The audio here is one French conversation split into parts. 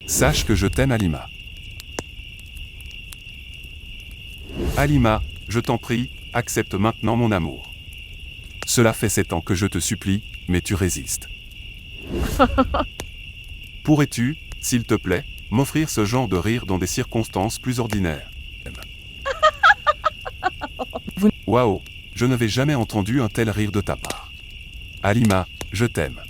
Sache que je t'aime, Halima. Halima, je t'en prie, accepte maintenant mon amour. Cela fait 7 ans que je te supplie, mais tu résistes. Pourrais-tu, s'il te plaît, m'offrir ce genre de rire dans des circonstances plus ordinaires? Waouh, je n'avais jamais entendu un tel rire de ta part. Halima, je t'aime.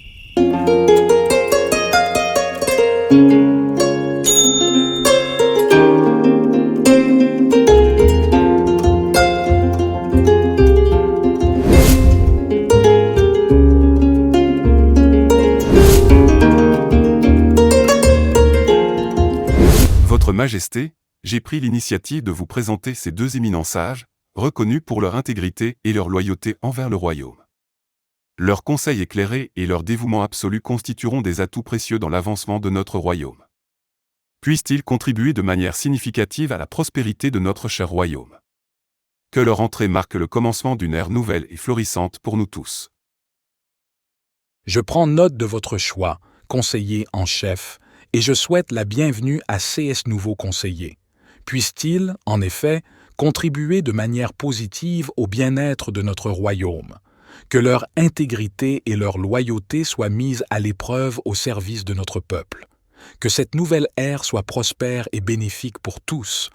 Votre Majesté, j'ai pris l'initiative de vous présenter ces deux éminents sages, reconnus pour leur intégrité et leur loyauté envers le royaume. Leurs conseils éclairés et leur dévouement absolu constitueront des atouts précieux dans l'avancement de notre royaume. Puissent-ils contribuer de manière significative à la prospérité de notre cher royaume. Que leur entrée marque le commencement d'une ère nouvelle et florissante pour nous tous. Je prends note de votre choix, conseiller en chef, et je souhaite la bienvenue à ces nouveaux conseillers. Puissent-ils, en effet, contribuer de manière positive au bien-être de notre royaume, que leur intégrité et leur loyauté soient mises à l'épreuve au service de notre peuple, que cette nouvelle ère soit prospère et bénéfique pour tous.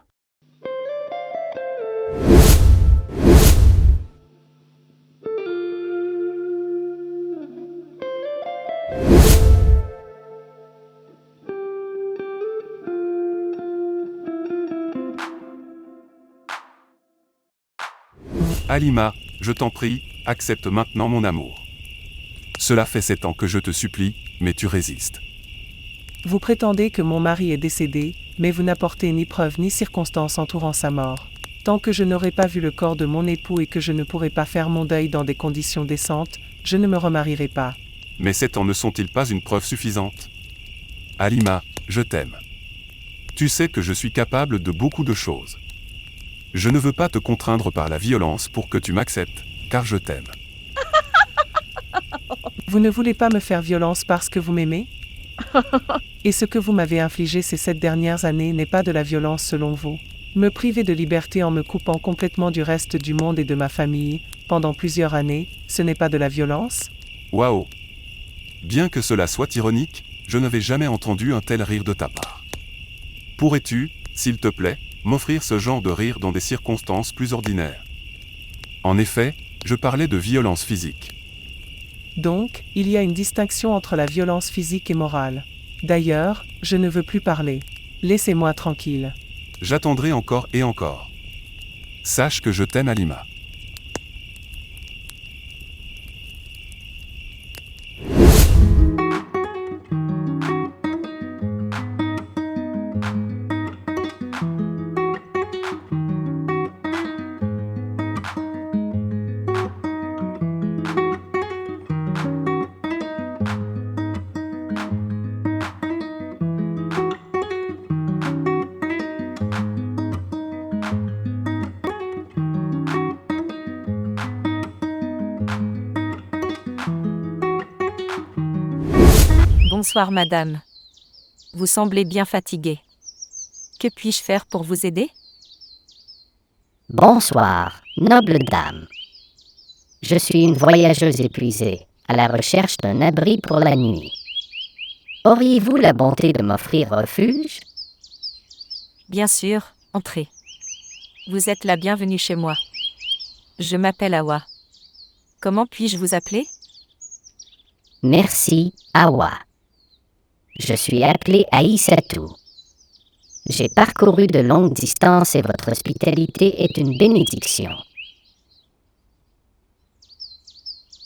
Halima, je t'en prie, accepte maintenant mon amour. Cela fait 7 ans que je te supplie, mais tu résistes. Vous prétendez que mon mari est décédé, mais vous n'apportez ni preuve ni circonstance entourant sa mort. Tant que je n'aurai pas vu le corps de mon époux et que je ne pourrai pas faire mon deuil dans des conditions décentes, je ne me remarierai pas. Mais 7 ans ne sont-ils pas une preuve suffisante? Halima, je t'aime. Tu sais que je suis capable de beaucoup de choses. Je ne veux pas te contraindre par la violence pour que tu m'acceptes, car je t'aime. Vous ne voulez pas me faire violence parce que vous m'aimez? Et ce que vous m'avez infligé ces 7 dernières années n'est pas de la violence selon vous. Me priver de liberté en me coupant complètement du reste du monde et de ma famille, pendant plusieurs années, ce n'est pas de la violence? Waouh! Bien que cela soit ironique, je n'avais jamais entendu un tel rire de ta part. Pourrais-tu, s'il te plaît, m'offrir ce genre de rire dans des circonstances plus ordinaires? En effet, je parlais de violence physique. Donc, il y a une distinction entre la violence physique et morale. D'ailleurs, je ne veux plus parler. Laissez-moi tranquille. J'attendrai encore et encore. Sache que je t'aime, Halima. Bonsoir madame. Vous semblez bien fatiguée. Que puis-je faire pour vous aider? Bonsoir, noble dame. Je suis une voyageuse épuisée, à la recherche d'un abri pour la nuit. Auriez-vous la bonté de m'offrir refuge? Bien sûr, entrez. Vous êtes la bienvenue chez moi. Je m'appelle Awa. Comment puis-je vous appeler? Merci, Awa. Je suis appelé Aïssatou. J'ai parcouru de longues distances et votre hospitalité est une bénédiction.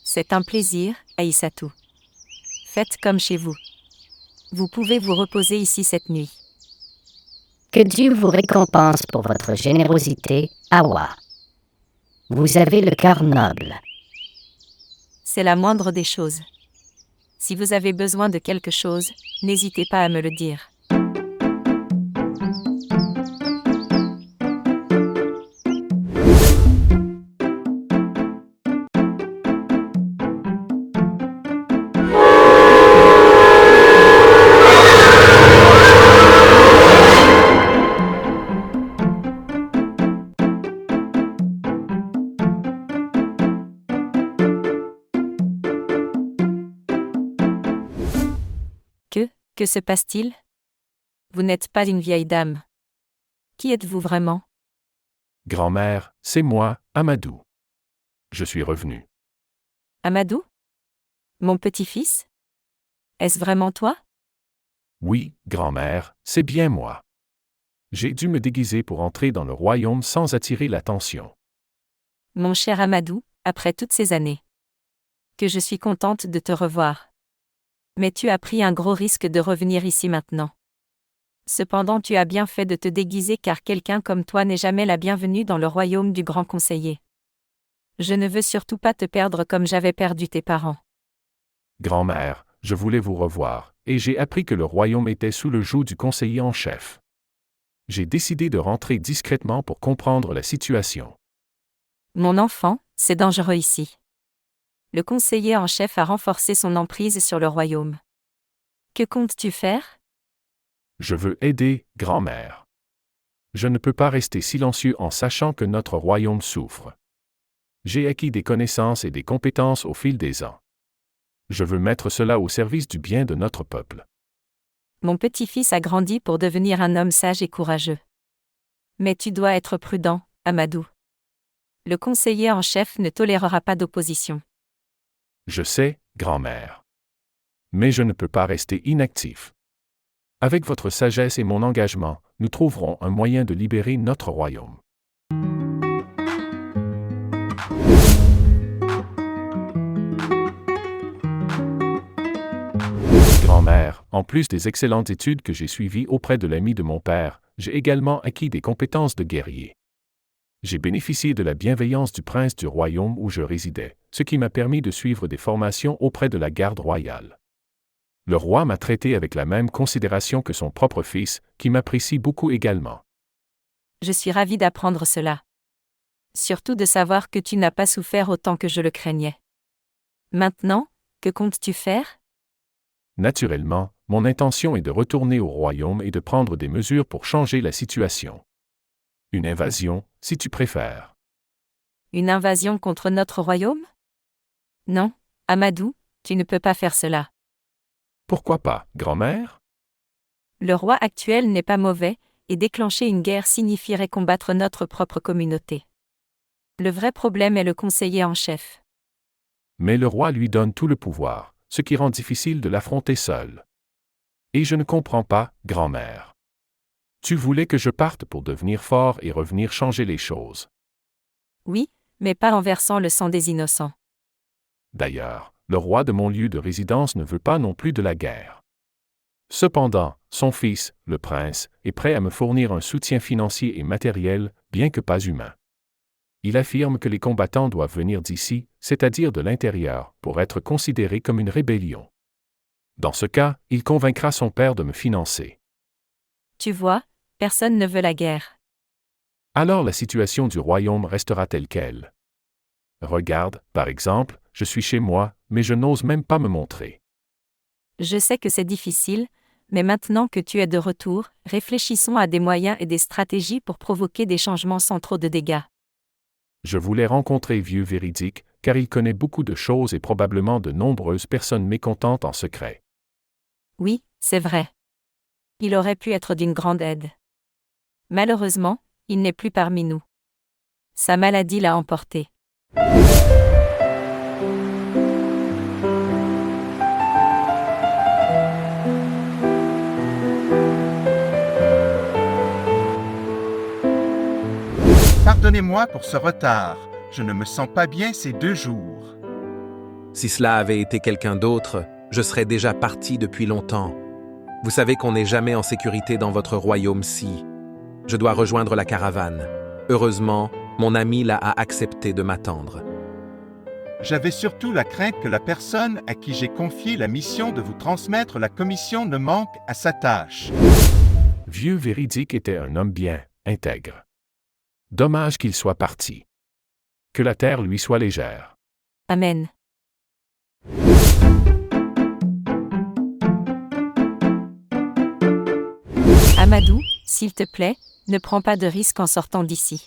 C'est un plaisir, Aïssatou. Faites comme chez vous. Vous pouvez vous reposer ici cette nuit. Que Dieu vous récompense pour votre générosité, Awa. Vous avez le cœur noble. C'est la moindre des choses. Si vous avez besoin de quelque chose, n'hésitez pas à me le dire. Que se passe-t-il? Vous n'êtes pas une vieille dame. Qui êtes-vous vraiment? Grand-mère, c'est moi, Amadou. Je suis revenu. Amadou? Mon petit-fils? Est-ce vraiment toi? Oui, grand-mère, c'est bien moi. J'ai dû me déguiser pour entrer dans le royaume sans attirer l'attention. Mon cher Amadou, après toutes ces années. Que je suis contente de te revoir. Mais tu as pris un gros risque de revenir ici maintenant. Cependant tu as bien fait de te déguiser car quelqu'un comme toi n'est jamais la bienvenue dans le royaume du grand conseiller. Je ne veux surtout pas te perdre comme j'avais perdu tes parents. Grand-mère, je voulais vous revoir, et j'ai appris que le royaume était sous le joug du conseiller en chef. J'ai décidé de rentrer discrètement pour comprendre la situation. Mon enfant, c'est dangereux ici. Le conseiller en chef a renforcé son emprise sur le royaume. Que comptes-tu faire? Je veux aider, grand-mère. Je ne peux pas rester silencieux en sachant que notre royaume souffre. J'ai acquis des connaissances et des compétences au fil des ans. Je veux mettre cela au service du bien de notre peuple. Mon petit-fils a grandi pour devenir un homme sage et courageux. Mais tu dois être prudent, Amadou. Le conseiller en chef ne tolérera pas d'opposition. Je sais, grand-mère. Mais je ne peux pas rester inactif. Avec votre sagesse et mon engagement, nous trouverons un moyen de libérer notre royaume. Grand-mère, en plus des excellentes études que j'ai suivies auprès de l'ami de mon père, j'ai également acquis des compétences de guerrier. J'ai bénéficié de la bienveillance du prince du royaume où je résidais, ce qui m'a permis de suivre des formations auprès de la garde royale. Le roi m'a traité avec la même considération que son propre fils, qui m'apprécie beaucoup également. Je suis ravie d'apprendre cela. Surtout de savoir que tu n'as pas souffert autant que je le craignais. Maintenant, que comptes-tu faire? Naturellement, mon intention est de retourner au royaume et de prendre des mesures pour changer la situation. Une invasion, si tu préfères. Une invasion contre notre royaume? Non, Amadou, tu ne peux pas faire cela. Pourquoi pas, grand-mère? Le roi actuel n'est pas mauvais, et déclencher une guerre signifierait combattre notre propre communauté. Le vrai problème est le conseiller en chef. Mais le roi lui donne tout le pouvoir, ce qui rend difficile de l'affronter seul. Et je ne comprends pas, grand-mère. Tu voulais que je parte pour devenir fort et revenir changer les choses. Oui, mais pas en versant le sang des innocents. D'ailleurs, le roi de mon lieu de résidence ne veut pas non plus de la guerre. Cependant, son fils, le prince, est prêt à me fournir un soutien financier et matériel, bien que pas humain. Il affirme que les combattants doivent venir d'ici, c'est-à-dire de l'intérieur, pour être considérés comme une rébellion. Dans ce cas, il convaincra son père de me financer. Tu vois, personne ne veut la guerre. Alors la situation du royaume restera telle qu'elle. Regarde, par exemple, je suis chez moi, mais je n'ose même pas me montrer. Je sais que c'est difficile, mais maintenant que tu es de retour, réfléchissons à des moyens et des stratégies pour provoquer des changements sans trop de dégâts. Je voulais rencontrer Vieux Véridique, car il connaît beaucoup de choses et probablement de nombreuses personnes mécontentes en secret. Oui, c'est vrai. Il aurait pu être d'une grande aide. Malheureusement, il n'est plus parmi nous. Sa maladie l'a emporté. Pardonnez-moi pour ce retard. Je ne me sens pas bien ces 2 jours. Si cela avait été quelqu'un d'autre, je serais déjà parti depuis longtemps. Vous savez qu'on n'est jamais en sécurité dans votre royaume-ci. Je dois rejoindre la caravane. Heureusement, mon ami là a accepté de m'attendre. J'avais surtout la crainte que la personne à qui j'ai confié la mission de vous transmettre la commission ne manque à sa tâche. Vieux Véridique était un homme bien, intègre. Dommage qu'il soit parti. Que la terre lui soit légère. Amen. Amadou, s'il te plaît, ne prends pas de risques en sortant d'ici.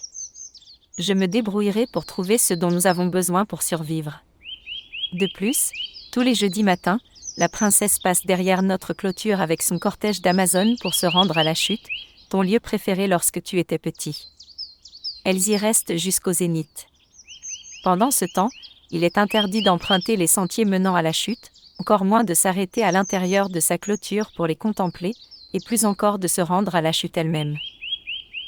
Je me débrouillerai pour trouver ce dont nous avons besoin pour survivre. De plus, tous les jeudis matins, la princesse passe derrière notre clôture avec son cortège d'Amazones pour se rendre à la chute, ton lieu préféré lorsque tu étais petit. Elles y restent jusqu'au zénith. Pendant ce temps, il est interdit d'emprunter les sentiers menant à la chute, encore moins de s'arrêter à l'intérieur de sa clôture pour les contempler, et plus encore de se rendre à la chute elle-même.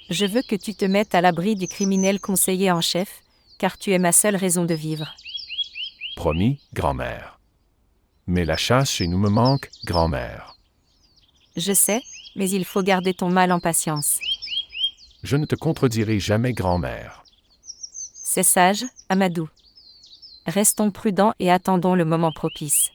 Je veux que tu te mettes à l'abri du criminel conseiller en chef, car tu es ma seule raison de vivre. Promis, grand-mère. Mais la chasse chez nous me manque, grand-mère. Je sais, mais il faut garder ton mal en patience. Je ne te contredirai jamais, grand-mère. C'est sage, Amadou. Restons prudents et attendons le moment propice.